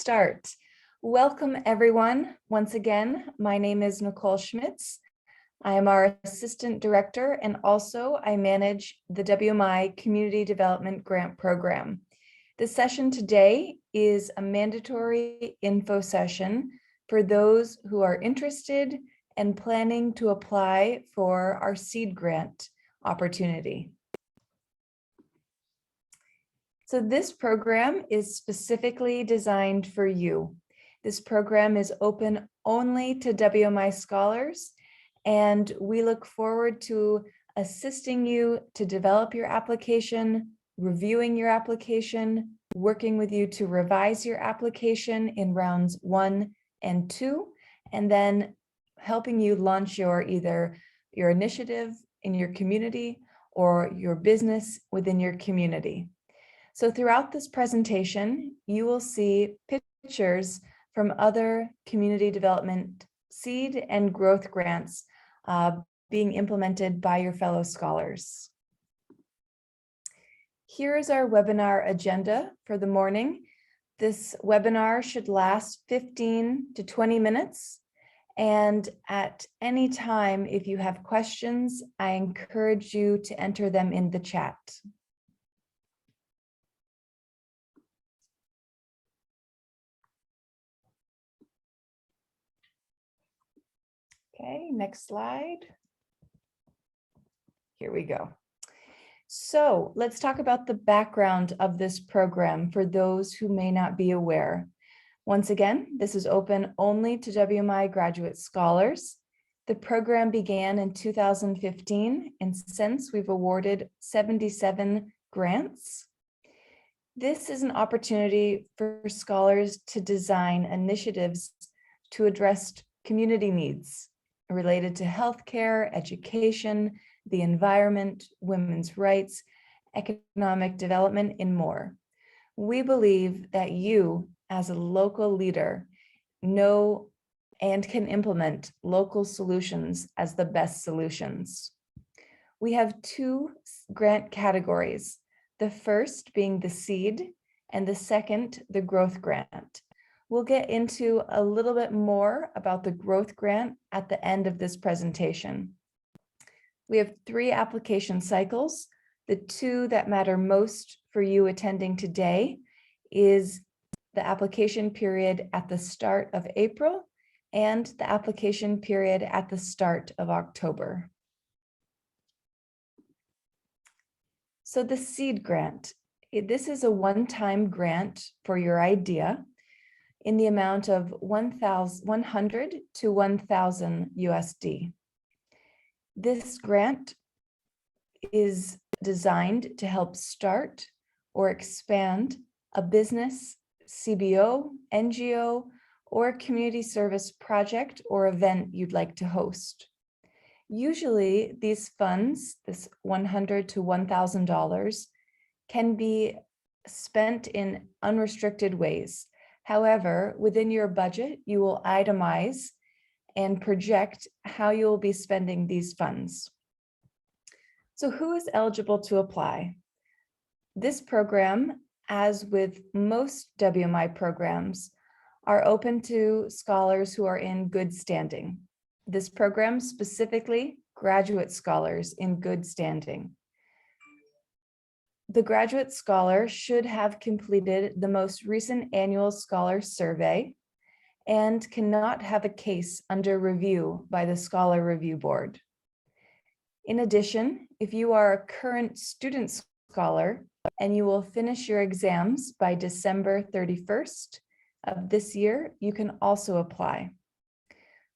start. Welcome everyone. Once again, my name is Nicole Schmitz. I am our Assistant Director and also I manage the WMI Community Development Grant Program. The session today is a mandatory info session for those who are interested and planning to apply for our seed grant opportunity. So this program is specifically designed for you. This program is open only to WMI scholars, and we look forward to assisting you to develop your application, reviewing your application, working with you to revise your application in rounds 1 and 2, and then helping you launch either your initiative in your community or your business within your community. So throughout this presentation, you will see pictures from other community development seed and growth grants being implemented by your fellow scholars. Here is our webinar agenda for the morning. This webinar should last 15 to 20 minutes. And at any time, if you have questions, I encourage you to enter them in the chat. Okay, next slide. Here we go. So let's talk about the background of this program for those who may not be aware. Once again, this is open only to WMI graduate scholars. The program began in 2015, and since we've awarded 77 grants. This is an opportunity for scholars to design initiatives to address community needs related to healthcare, education, the environment, women's rights, economic development, and more. We believe that you, as a local leader, know and can implement local solutions as the best solutions. We have 2 grant categories, the first being the seed and the second, the growth grant. We'll get into a little bit more about the growth grant at the end of this presentation. We have 3 application cycles. The 2 that matter most for you attending today is the application period at the start of April and the application period at the start of October. So the seed grant, this is a one-time grant for your idea in the amount of 100 to 1,000 USD. This grant is designed to help start or expand a business, CBO, NGO, or community service project or event you'd like to host. Usually these funds, this $100 to $1,000, can be spent in unrestricted ways. However, within your budget, you will itemize and project how you will be spending these funds. So who is eligible to apply? This program, as with most WMI programs, are open to scholars who are in good standing. This program specifically graduate scholars in good standing. The graduate scholar should have completed the most recent annual scholar survey and cannot have a case under review by the Scholar Review Board. In addition, if you are a current student scholar and you will finish your exams by December 31st of this year, you can also apply.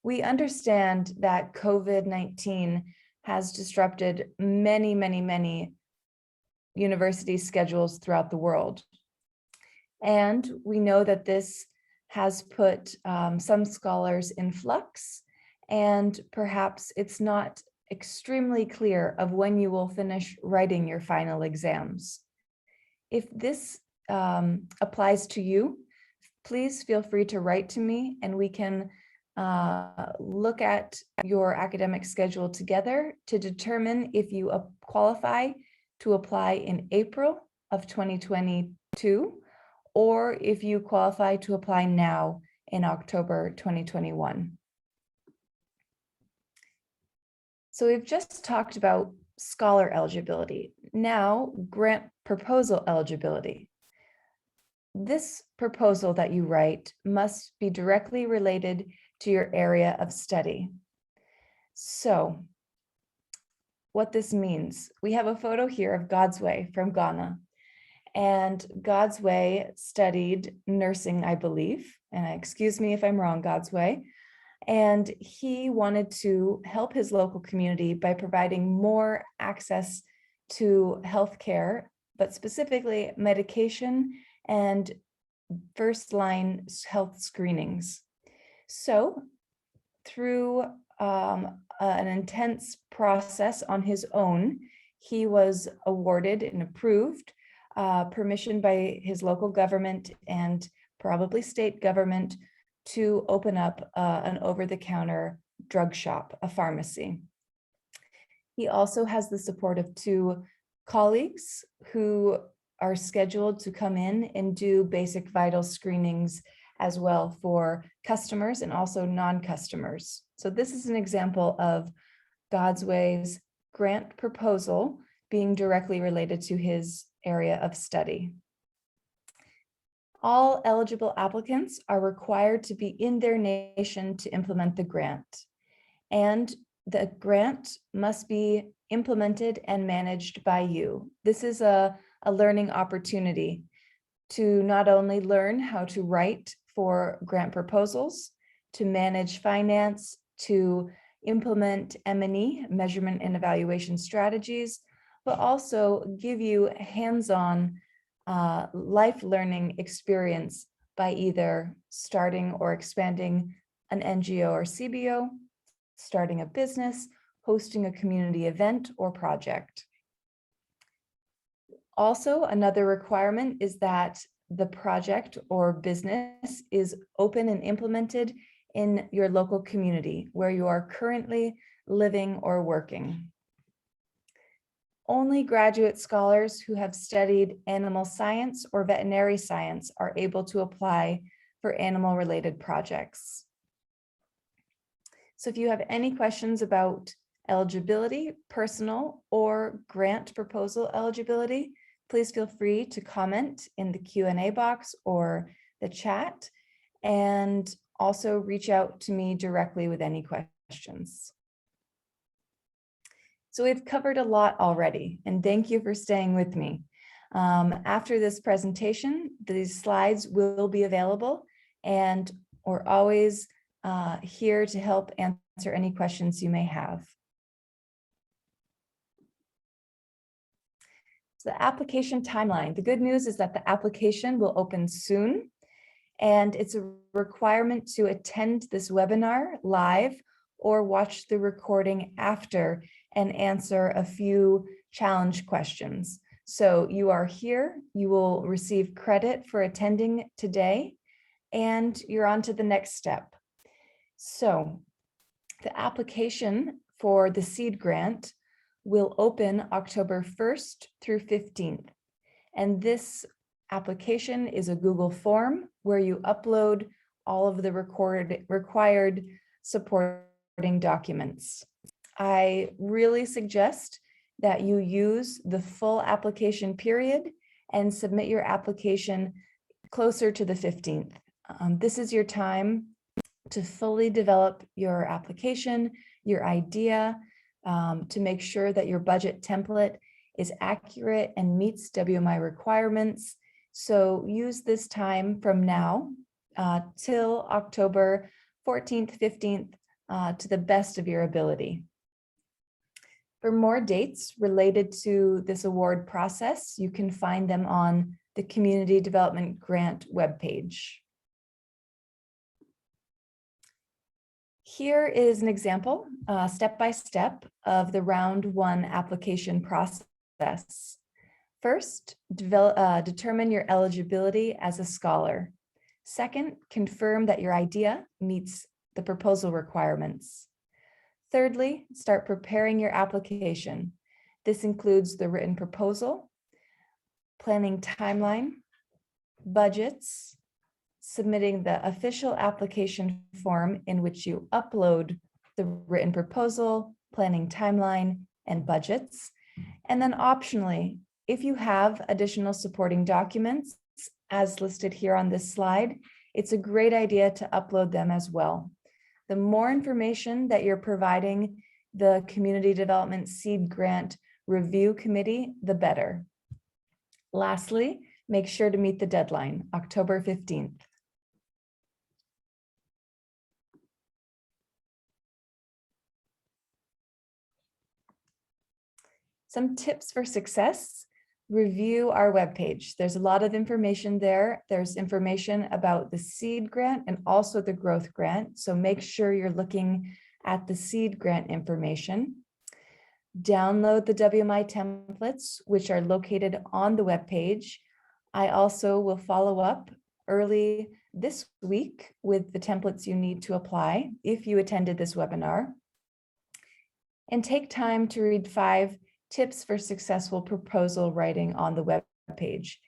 We understand that COVID-19 has disrupted many university schedules throughout the world. And we know that this has put some scholars in flux, and perhaps it's not extremely clear of when you will finish writing your final exams. If this applies to you, please feel free to write to me and we can look at your academic schedule together to determine if you qualify to apply in April of 2022 or if you qualify to apply now in October 2021. So we've just talked about scholar eligibility. Now, grant proposal eligibility. This proposal that you write must be directly related to your area of study. So what this means, we have a photo here of Godsway from Ghana. And Godsway studied nursing, I believe, and excuse me if I'm wrong, Godsway. And he wanted to help his local community by providing more access to healthcare, but specifically medication and first-line health screenings. So through an intense process on his own, he was awarded and approved permission by his local government and probably state government to open up an over-the-counter drug shop, a pharmacy. He also has the support of 2 colleagues who are scheduled to come in and do basic vital screenings as well for customers and also non-customers. So this is an example of Godsway's grant proposal being directly related to his area of study. All eligible applicants are required to be in their nation to implement the grant. And the grant must be implemented and managed by you. This is a learning opportunity to not only learn how to write for grant proposals, to manage finance, to implement M&E, measurement and evaluation strategies, but also give you hands-on life learning experience by either starting or expanding an NGO or CBO, starting a business, hosting a community event or project. Also, another requirement is that the project or business is open and implemented in your local community where you are currently living or working. Only graduate scholars who have studied animal science or veterinary science are able to apply for animal-related projects. So if you have any questions about eligibility, personal or grant proposal eligibility, please feel free to comment in the Q&A box or the chat, and also reach out to me directly with any questions. So we've covered a lot already, and thank you for staying with me. After this presentation, these slides will be available, and we're always here to help answer any questions you may have. So the application timeline. The good news is that the application will open soon, and it's a requirement to attend this webinar live or watch the recording after and answer a few challenge questions. So you are here, you will receive credit for attending today, and you're on to the next step. So the application for the seed grant will open October 1st through 15th. And this application is a Google form where you upload all of the required supporting documents. I really suggest that you use the full application period and submit your application closer to the 15th. This is your time to fully develop your application, your idea, to make sure that your budget template is accurate and meets WMI requirements. So use this time from now till October 14th, 15th, to the best of your ability. For more dates related to this award process, you can find them on the Community Development Grant webpage. Here is an example, step-by-step, of the round 1 application process. First, determine your eligibility as a scholar. Second, confirm that your idea meets the proposal requirements. Thirdly, start preparing your application. This includes the written proposal, planning timeline, budgets, submitting the official application form in which you upload the written proposal, planning timeline, and budgets. And then optionally, if you have additional supporting documents, as listed here on this slide, it's a great idea to upload them as well. The more information that you're providing the Community Development Seed Grant Review Committee, the better. Lastly, make sure to meet the deadline, October 15th. Some tips for success: review our webpage. There's a lot of information there. There's information about the seed grant and also the growth grant. So make sure you're looking at the seed grant information. Download the WMI templates, which are located on the webpage. I also will follow up early this week with the templates you need to apply if you attended this webinar. And take time to read 5 tips for successful proposal writing on the web page.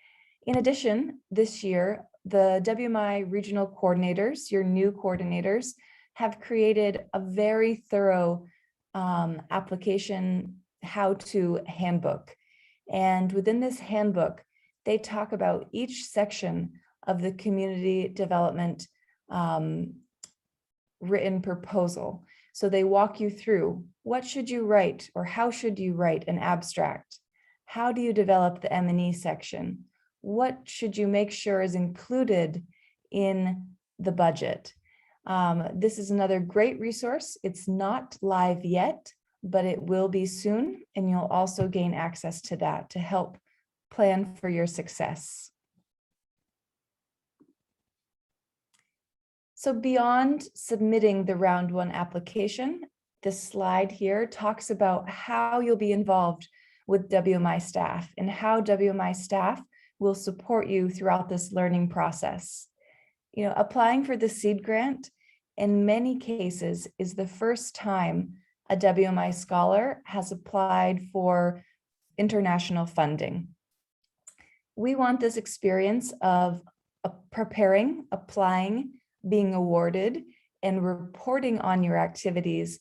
In addition, this year, the WMI regional coordinators, your new coordinators, have created a very thorough application how-to handbook. And within this handbook, they talk about each section of the community development written proposal. So they walk you through what should you write or how should you write an abstract? How do you develop the M&E section? What should you make sure is included in the budget? This is another great resource. It's not live yet, but it will be soon, and you'll also gain access to that to help plan for your success. So beyond submitting the round 1 application, this slide here talks about how you'll be involved with WMI staff and how WMI staff will support you throughout this learning process. You know, applying for the seed grant in many cases is the first time a WMI scholar has applied for international funding. We want this experience of preparing, applying, being awarded, and reporting on your activities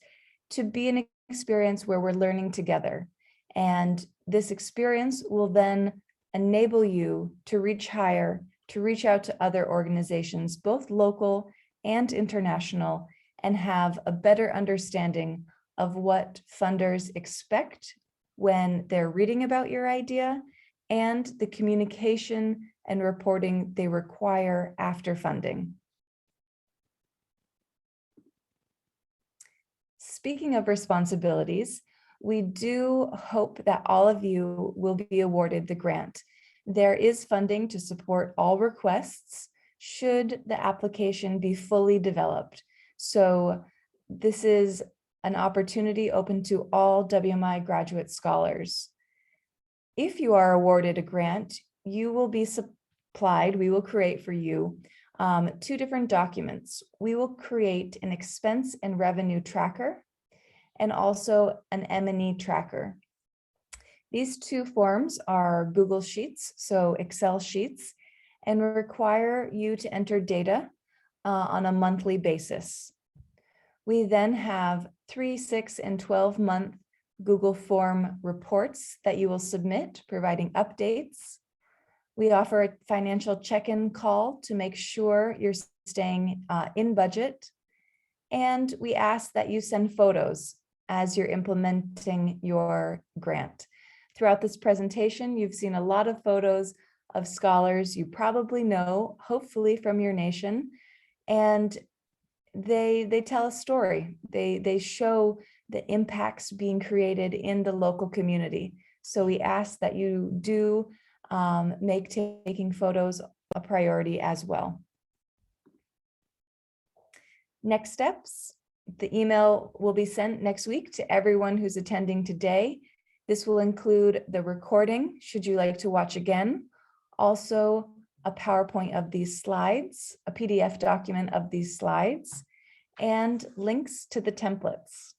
to be an experience where we're learning together. And this experience will then enable you to reach higher, to reach out to other organizations, both local and international, and have a better understanding of what funders expect when they're reading about your idea and the communication and reporting they require after funding. Speaking of responsibilities, we do hope that all of you will be awarded the grant. There is funding to support all requests should the application be fully developed. So this is an opportunity open to all WMI graduate scholars. If you are awarded a grant, you will be supplied, we will create for you 2 different documents. We will create an expense and revenue tracker and also an M&E tracker. These 2 forms are Google Sheets, so Excel sheets, and require you to enter data on a monthly basis. We then have 3, 6, and 12-month Google Form reports that you will submit, providing updates. We offer a financial check-in call to make sure you're staying in budget. And we ask that you send photos as you're implementing your grant. Throughout this presentation, you've seen a lot of photos of scholars you probably know, hopefully from your nation, and they tell a story. They show the impacts being created in the local community. So we ask that you do make taking photos a priority as well. Next steps. The email will be sent next week to everyone who's attending today. This will include the recording, should you like to watch again, also a PowerPoint of these slides, a PDF document of these slides, and links to the templates.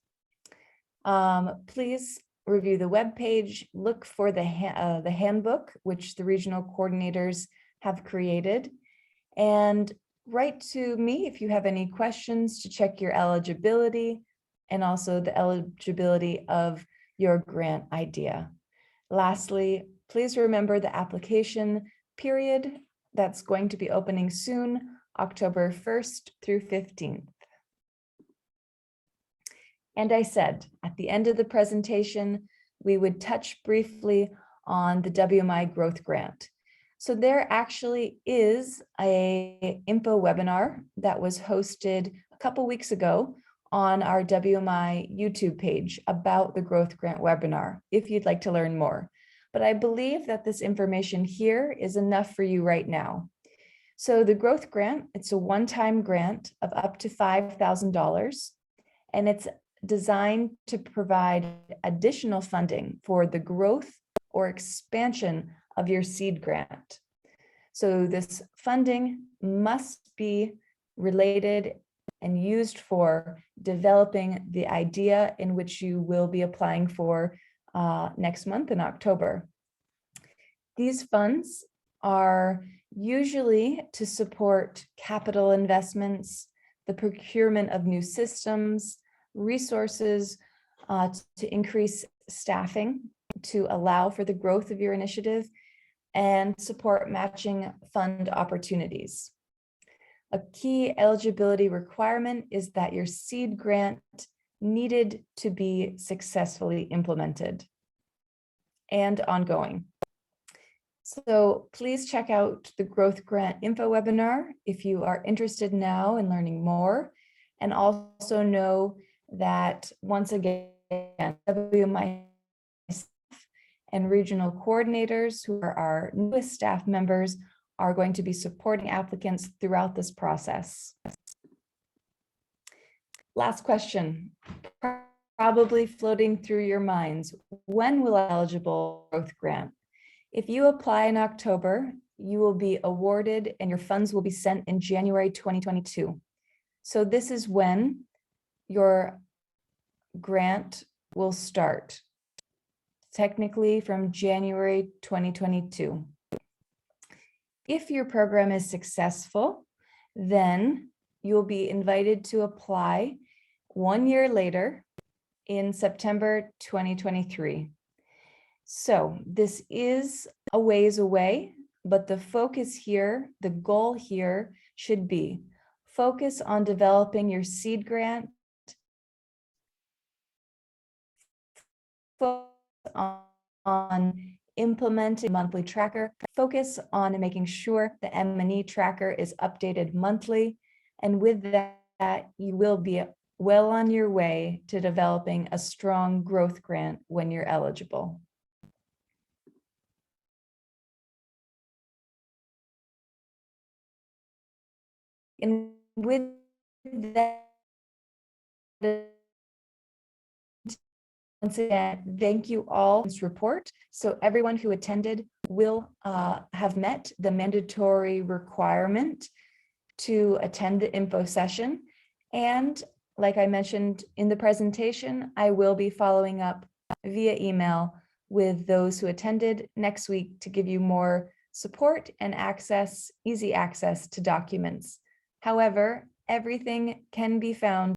Please review the webpage, look for the handbook, which the regional coordinators have created. And write to me if you have any questions to check your eligibility and also the eligibility of your grant idea. Lastly, please remember the application period that's going to be opening soon, October 1st through 15th. And I said at the end of the presentation, we would touch briefly on the WMI Growth Grant. So there actually is a info webinar that was hosted a couple weeks ago on our WMI YouTube page about the Growth Grant webinar, if you'd like to learn more. But I believe that this information here is enough for you right now. So the Growth Grant, it's a one-time grant of up to $5,000, and it's designed to provide additional funding for the growth or expansion of your seed grant. So this funding must be related and used for developing the idea in which you will be applying for next month in October. These funds are usually to support capital investments, the procurement of new systems, resources to increase staffing to allow for the growth of your initiative, and support matching fund opportunities. A key eligibility requirement is that your seed grant needed to be successfully implemented and ongoing. So please check out the Growth Grant info webinar if you are interested now in learning more, and also know that once again, WMI and regional coordinators, who are our newest staff members, are going to be supporting applicants throughout this process. Last question, probably floating through your minds: when will eligible growth grant? If you apply in October, you will be awarded and your funds will be sent in January 2022. So this is when your grant will start, technically from January 2022. If your program is successful, then you'll be invited to apply 1 year later in September 2023. So this is a ways away, but the focus here, the goal here should be focus on developing your seed grant, focus on implementing monthly tracker, focus on making sure the M&E tracker is updated monthly. And with that, you will be well on your way to developing a strong growth grant when you're eligible. And with that, once again, thank you all for this report. So everyone who attended will have met the mandatory requirement to attend the info session. And like I mentioned in the presentation, I will be following up via email with those who attended next week to give you more support and access, easy access to documents. However, everything can be found